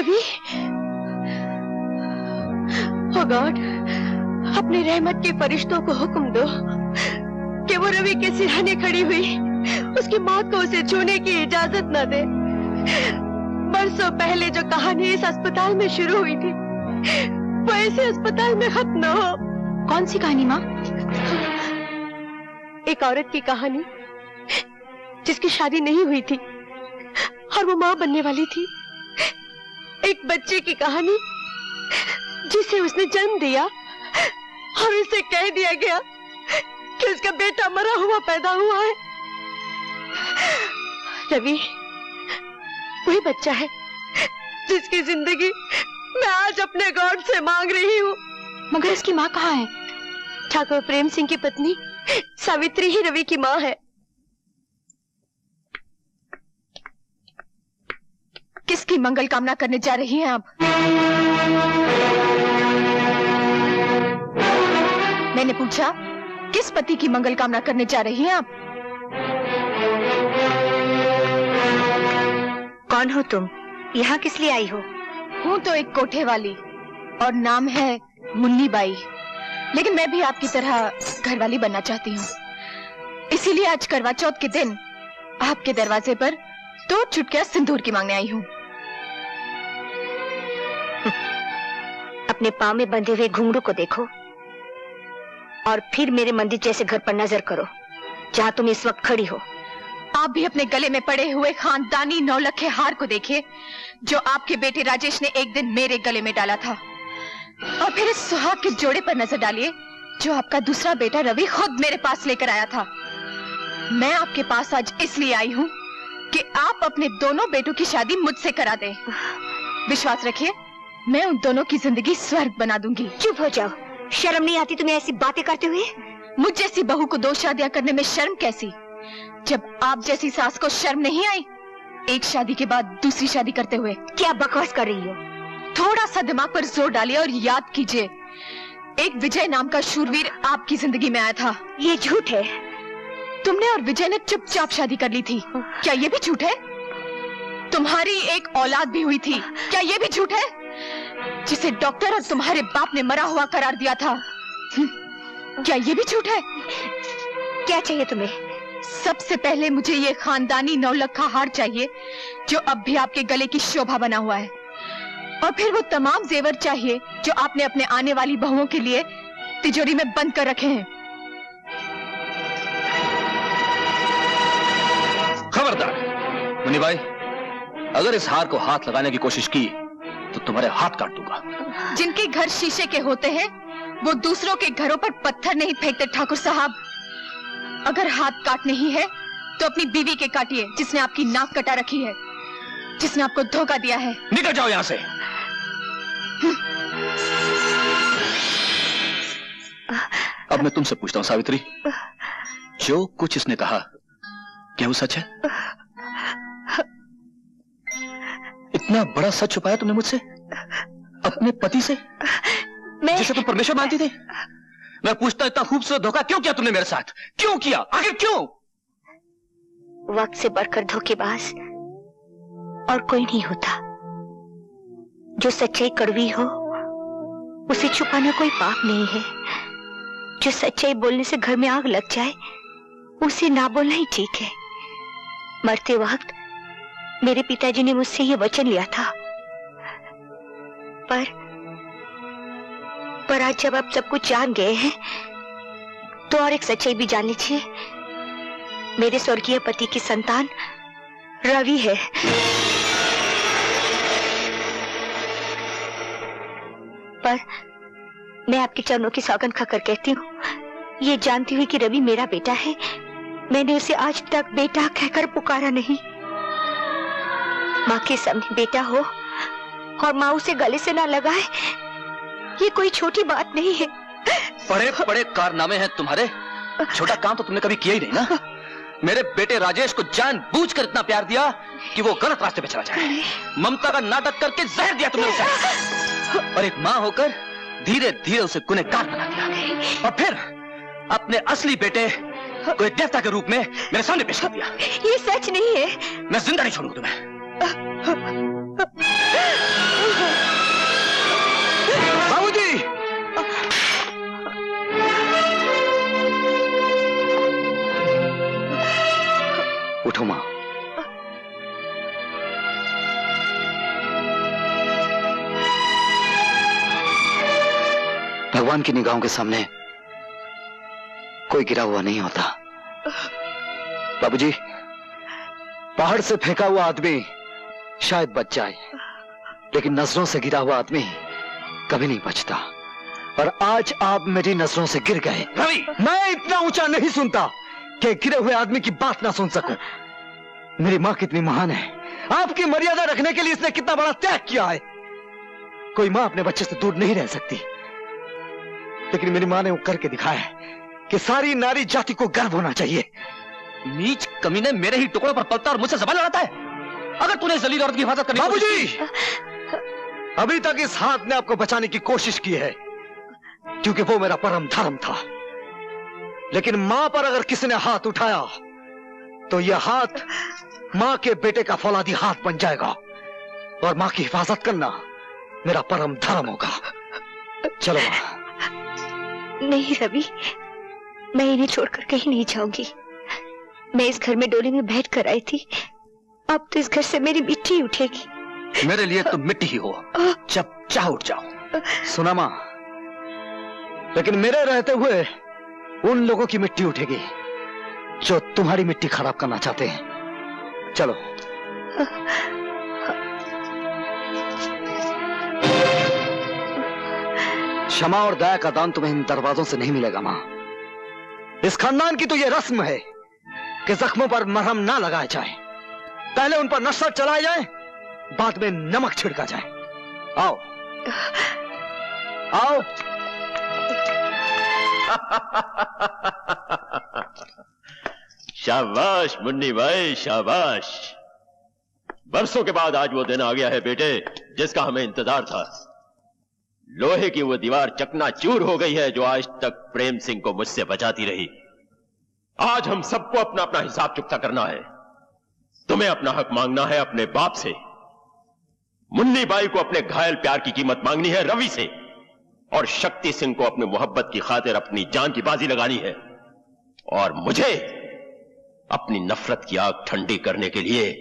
रवि, ओ God, अपने रहमत के फरिश्तों को हुक्म दो कि वो रवि के सिरहाने खड़ी हुई उसकी मौत को उसे छूने की इजाजत न दे। बरसों पहले जो कहानी इस अस्पताल में शुरू हुई थी वो ऐसे अस्पताल में खत्म न हो। कौन सी कहानी माँ? एक औरत की कहानी जिसकी शादी नहीं हुई थी और वो माँ बनने वाली थी। एक बच्चे की कहानी जिसे उसने जन्म दिया और उसे कह दिया गया कि उसका बेटा मरा हुआ पैदा हुआ है। रवि वही बच्चा है जिसकी जिंदगी मैं आज अपने गॉड से मांग रही हूँ। मगर इसकी माँ कहाँ है? ठाकुर प्रेम सिंह की पत्नी सावित्री ही रवि की माँ है। किसकी मंगल कामना करने जा रही हैं आप? मैंने पूछा, किस पति की मंगल कामना करने जा रही हैं आप? कौन हो तुम? यहाँ किस लिए आई हो? हूँ तो एक कोठे वाली और नाम है मुन्नी बाई, लेकिन मैं भी आपकी तरह घरवाली बनना चाहती हूँ। इसीलिए आज करवा चौथ के दिन आपके दरवाजे पर 2 चुटकियां सिंदूर की मांगने आई हूँ। अपने पाँव में बंधे हुए घुंघरू को देखो और फिर मेरे मंदिर जैसे घर पर नजर करो जहाँ तुम इस वक्त खड़ी हो। आप भी अपने गले में पड़े हुए खानदानी 9 लखे हार को देखिए जो आपके बेटे राजेश ने एक दिन मेरे गले में डाला था, और फिर इस सुहाग के जोड़े पर नजर डालिए जो आपका दूसरा बेटा रवि खुद मेरे पास लेकर आया था। मैं आपके पास आज इसलिए आई हूँ कि आप अपने दोनों बेटों की शादी मुझसे करा दें। विश्वास रखिए, मैं उन दोनों की जिंदगी स्वर्ग बना दूंगी। चुप हो जाओ, शर्म नहीं आती तुम्हें ऐसी बातें करते हुए? मुझ जैसी बहू को 2 शादियां करने में शर्म कैसी, जब आप जैसी सास को शर्म नहीं आई एक शादी के बाद दूसरी शादी करते हुए? क्या बकवास कर रही हो? थोड़ा सा दिमाग पर जोर डालिए और याद कीजिए, एक विजय नाम का शूरवीर आपकी जिंदगी में आया था। ये झूठ है। तुमने और विजय ने चुपचाप शादी कर ली थी, क्या ये भी झूठ है? तुम्हारी एक औलाद भी हुई थी, क्या ये भी झूठ है? जिसे डॉक्टर और तुम्हारे बाप ने मरा हुआ करार दिया था, क्या ये भी झूठ है? क्या चाहिए तुम्हें? सबसे पहले मुझे ये खानदानी 9 लखा हार चाहिए जो अब भी आपके गले की शोभा बना हुआ है, और फिर वो तमाम जेवर चाहिए जो आपने अपने आने वाली बहुओं के लिए तिजोरी में बंद कर रखे हैं। खबरदार मुन्नी बाई, अगर इस हार को हाथ लगाने की कोशिश की तो तुम्हारे हाथ काट दूंगा। जिनके घर शीशे के होते हैं वो दूसरों के घरों पर पत्थर नहीं फेंकते ठाकुर साहब। अगर हाथ काटने ही है तो अपनी बीवी के काटिए जिसने आपकी नाक कटा रखी है, जिसने आपको धोखा दिया है। निकल जाओ यहाँ से। अब मैं तुमसे पूछता हूँ सावित्री, जो कुछ इसने कहा क्या वो सच है? इतना बड़ा सच छुपाया तुमने मुझसे, अपने पति से, जिसे तुम परमेश्वर मानती थी? मैं पूछता, इतना खूबसूरत धोखा क्यों किया तुमने मेरे साथ? क्यों किया, आखिर क्यों? वक्त से बढ़कर धोखेबाज और कोई नहीं होता। जो सच्चाई कड़वी हो उसे छुपाना कोई पाप नहीं है। जो सच्चाई बोलने से घर में आग लग जाए उसे ना बोलना ही ठीक है। मरते वक्त मेरे पिताजी ने मुझसे ये वचन लिया था, पर आज जब आप सब कुछ जान गए हैं तो और एक सच्चाई भी जान लीजिए। मेरे स्वर्गीय पति की संतान रवि है। पर मैं आपके चरणों की सौगंध खाकर कहती हूँ, ये जानती हुई कि रवि मेरा बेटा है, मैंने उसे आज तक बेटा कहकर पुकारा नहीं। माँ के सामने बेटा हो और माँ उसे गले से ना लगाए, ये कोई छोटी बात नहीं है। बड़े बड़े कारनामे हैं तुम्हारे, छोटा काम तो तुमने कभी किया ही नहीं ना। मेरे बेटे राजेश को जानबूझकर इतना प्यार दिया कि वो गलत रास्ते पे चला जाए। ममता का नाटक करके जहर दिया तुमने उसे, और एक माँ होकर धीरे धीरे उसे गुनहगार बना दिया, और फिर अपने असली बेटे को एक देवता के रूप में मेरे सामने पेश कर दिया। ये सच नहीं है। मैं जिंदा नहीं छोड़ूंगा तुम्हें। भगवान की निगाहों के सामने कोई गिरा हुआ नहीं होता। बाबूजी, पहाड़ से फेंका हुआ आदमी शायद बच जाए, लेकिन नजरों से गिरा हुआ आदमी कभी नहीं बचता। और आज आप मेरी नजरों से गिर गए। रवि, मैं इतना ऊंचा नहीं सुनता कि गिरे हुए आदमी की बात ना सुन सकूं। मेरी मां कितनी महान है, आपकी मर्यादा रखने के लिए इसने कितना बड़ा त्याग किया है। कोई मां अपने बच्चे से दूर नहीं रह सकती, लेकिन मेरी मां ने वो करके दिखाया है कि सारी नारी जाति को गर्व होना चाहिए। नीच कमीने मेरे ही टुकड़ों पर पलता और मुझसे सवाल लड़ाता है। अगर तूने जलील औरत की हिफाजत करनी बाबूजी, अभी तक इस हाथ ने आपको बचाने की कोशिश की है, क्योंकि वो मेरा परम धर्म था। लेकिन मां पर अगर किसी ने हाथ उठाया तो यह हाथ मां के बेटे का फौलादी हाथ बन जाएगा, और मां की हिफाजत करना मेरा परम धर्म होगा। चलो मां। नहीं रवि, मैं इन्हें छोड़कर कहीं नहीं जाऊंगी। मैं इस घर में डोली में बैठ कर आई थी, अब तो इस घर से मेरी मिट्टी उठेगी। मेरे लिए तुम मिट्टी ही हो, जब चाह उठ जाओ। सुना मां, लेकिन मेरे रहते हुए उन लोगों की मिट्टी उठेगी जो तुम्हारी मिट्टी खराब करना चाहते हैं। चलो। क्षमा और दया का दान तुम्हें इन दरवाजों से नहीं मिलेगा मां। इस खानदान की तो यह रस्म है कि जख्मों पर मरहम ना लगाया जाए, पहले उन पर नफरत चलाया जाए, बाद में नमक छिड़का जाए। आओ आओ। शाबाश मुन्नी भाई, शाबाश। बरसों के बाद आज वो दिन आ गया है बेटे, जिसका हमें इंतजार था। लोहे की वो दीवार चकनाचूर हो गई है जो आज तक प्रेम सिंह को मुझसे बचाती रही। आज हम सबको अपना अपना हिसाब चुकता करना है। तुम्हें अपना हक मांगना है अपने बाप से, मुन्नी बाई को अपने घायल प्यार की कीमत मांगनी है रवि से, और शक्ति सिंह को अपनी मोहब्बत की खातिर अपनी जान की बाजी लगानी है, और मुझे अपनी नफरत की आग ठंडी करने के लिए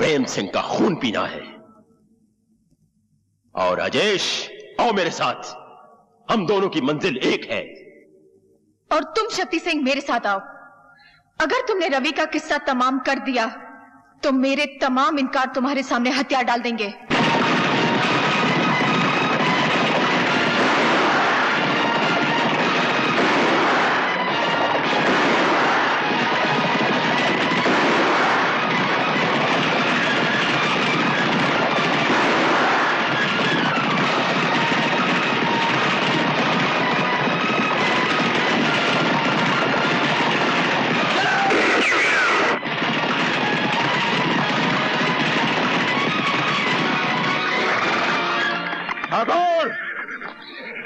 प्रेम सिंह का खून पीना है। और राजेश, आओ मेरे साथ, हम दोनों की मंजिल एक है। और तुम शक्ति सिंह मेरे साथ आओ। अगर तुमने रवि का किस्सा तमाम कर दिया तो मेरे तमाम इनकार तुम्हारे सामने हथियार डाल देंगे।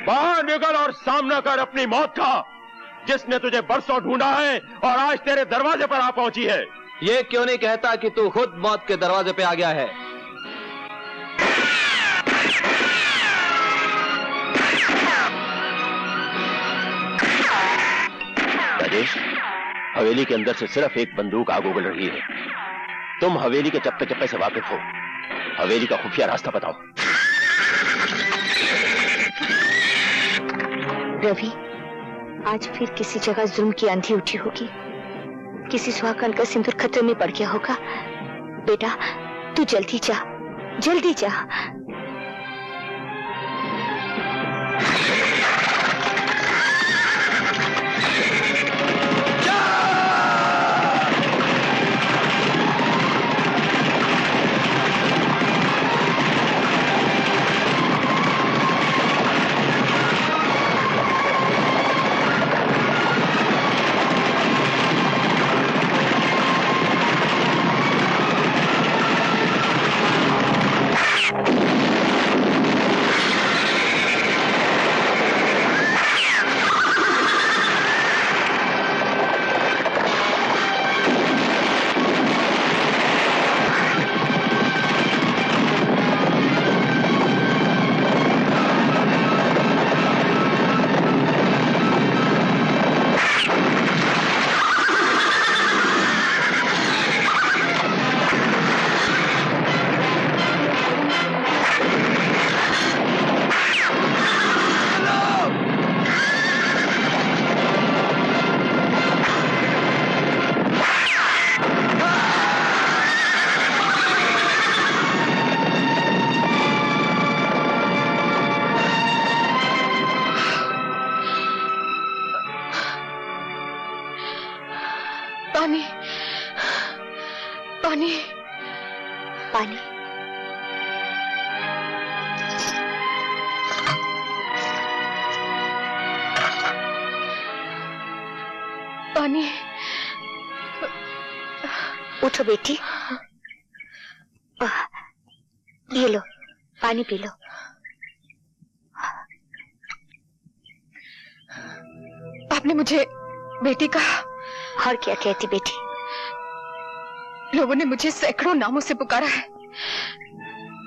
बाहर निकल और सामना कर अपनी मौत का, जिसने तुझे बरसों ढूंढा है और आज तेरे दरवाजे पर आ पहुंची है। ये क्यों नहीं कहता कि तू खुद मौत के दरवाजे पे आ गया है? राजेश, हवेली के अंदर से सिर्फ एक बंदूक आग उगल रही है। तुम हवेली के चप्पे चप्पे से वाकिफ हो, हवेली का खुफिया रास्ता बताओ। रवि, आज फिर किसी जगह जुल्म की आंधी उठी होगी, किसी सुहागन का सिंदूर खतरे में पड़ गया होगा। बेटा, तू जल्दी जा, जल्दी जा। पानी। उठो बेटी, ये लो पानी पी लो। आपने मुझे बेटी कहा? और क्या कहती बेटी? लोगों ने मुझे सैकड़ों नामों से पुकारा है।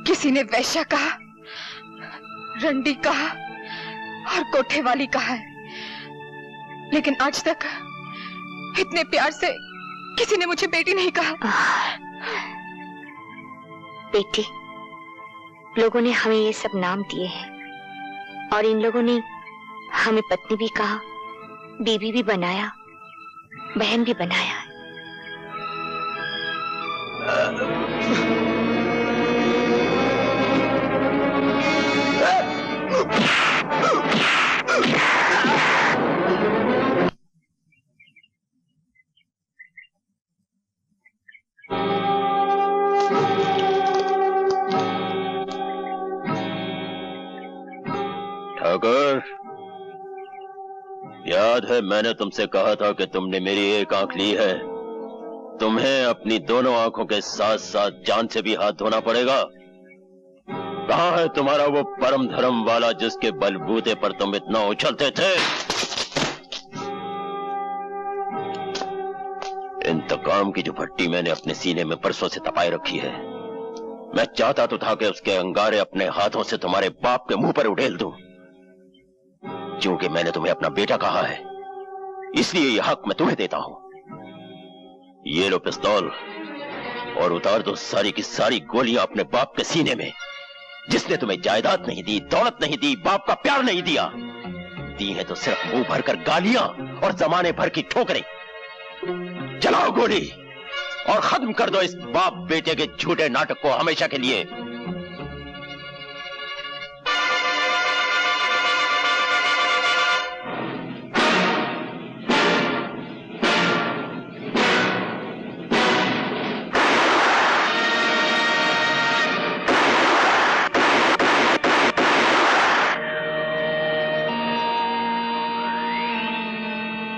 किसी ने वैश्या कहा, रंडी कहा और कोठे वाली कहा है, लेकिन आज तक इतने प्यार से किसी ने मुझे बेटी नहीं कहा। बेटी, लोगों ने हमें ये सब नाम दिए हैं और इन लोगों ने हमें पत्नी भी कहा, बीवी भी बनाया, बहन भी बनाया। ठाकुर, याद है मैंने तुमसे कहा था कि तुमने मेरी एक आंख ली है, तुम्हें अपनी दोनों आंखों के साथ साथ जान से भी हाथ धोना पड़ेगा। कहां है तुम्हारा वो परम धर्म वाला जिसके बलबूते पर तुम इतना उछलते थे? इंतकाम की जो भट्टी मैंने अपने सीने में परसों से तपाए रखी है, मैं चाहता तो था कि उसके अंगारे अपने हाथों से तुम्हारे बाप के मुंह पर उड़ेल दूं। क्योंकि मैंने तुम्हें अपना बेटा कहा है, इसलिए यह हक मैं तुम्हें देता हूं। ये लो पिस्तौल और उतार दो सारी की सारी गोलियां अपने बाप के सीने में, जिसने तुम्हें जायदाद नहीं दी, दौलत नहीं दी, बाप का प्यार नहीं दिया, दी है तो सिर्फ मुंह भरकर गालियां और जमाने भर की ठोकरें। चलाओ गोली और खत्म कर दो इस बाप बेटे के झूठे नाटक को हमेशा के लिए।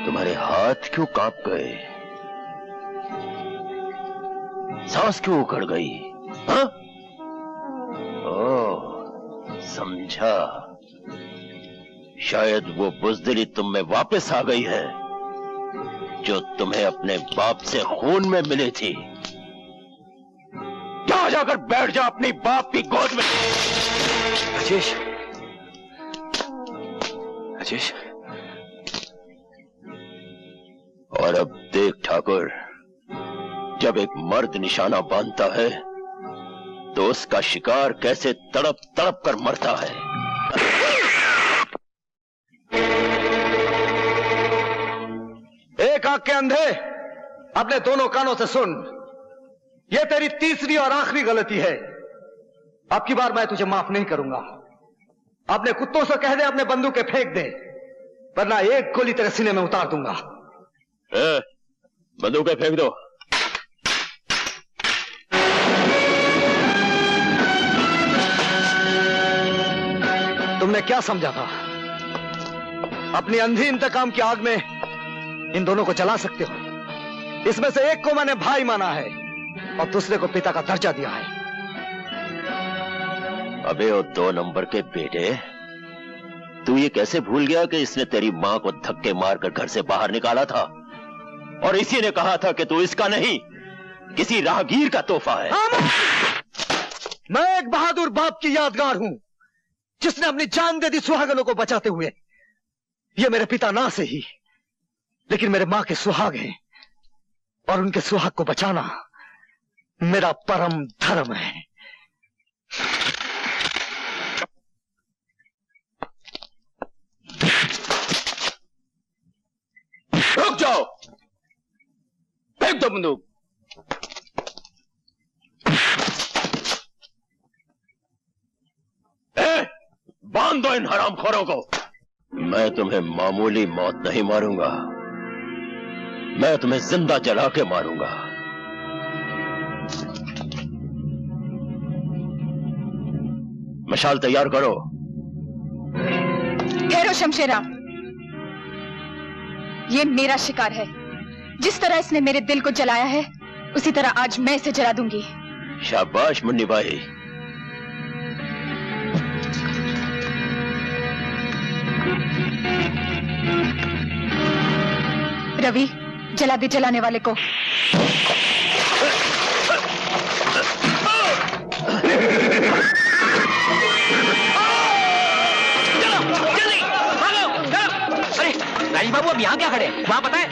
तुम्हारे हाथ क्यों कांप गए? सांस क्यों उखड़ गई? हाँ? ओह, समझा। शायद वो बुज़दिली तुम में वापस आ गई है जो तुम्हें अपने बाप से खून में मिली थी। जा जाकर बैठ जा अपनी बाप की गोद में। राजेश, राजेश। और अब देख ठाकुर, जब एक मर्द निशाना बांधता है तो उसका शिकार कैसे तड़प तड़प कर मरता है। एक आंख के अंधे, अपने दोनों कानों से सुन, यह तेरी तीसरी और आखिरी गलती है। अब की बार मैं तुझे माफ नहीं करूंगा। अपने कुत्तों से कह दे अपने बंदूकें फेंक दे, वरना एक गोली तेरे सीने में उतार दूंगा। बंदूकें फेंक दो। तुमने क्या समझा था? अपनी अंधी इंतकाम की आग में इन दोनों को जला सकते हो? इसमें से एक को मैंने भाई माना है और दूसरे को पिता का दर्जा दिया है। अबे वो 2 नंबर के बेटे, तू ये कैसे भूल गया कि इसने तेरी मां को धक्के मारकर घर से बाहर निकाला था और इसी ने कहा था कि तू इसका नहीं, किसी राहगीर का तोहफा है। मैं एक बहादुर बाप की यादगार हूं जिसने अपनी जान दे दी सुहागनों को बचाते हुए। ये मेरे पिता ना से ही, लेकिन मेरे मां के सुहाग हैं और उनके सुहाग को बचाना मेरा परम धर्म है। रुक जाओ, फेंक दो बंदूक। बांध दो इन हरामखोरों को। मैं तुम्हें मामूली मौत नहीं मारूंगा, मैं तुम्हें जिंदा जला के मारूंगा। मशाल तैयार करो। ठहरो शमशेरा, ये मेरा शिकार है, जिस तरह इसने मेरे दिल को जलाया है उसी तरह आज मैं इसे जला दूंगी। शाबाश मुन्नी भाई। रवि, जला दे जलाने वाले को। अरे राजीव बाबू, अब यहाँ क्या खड़े हैं? वहाँ पता है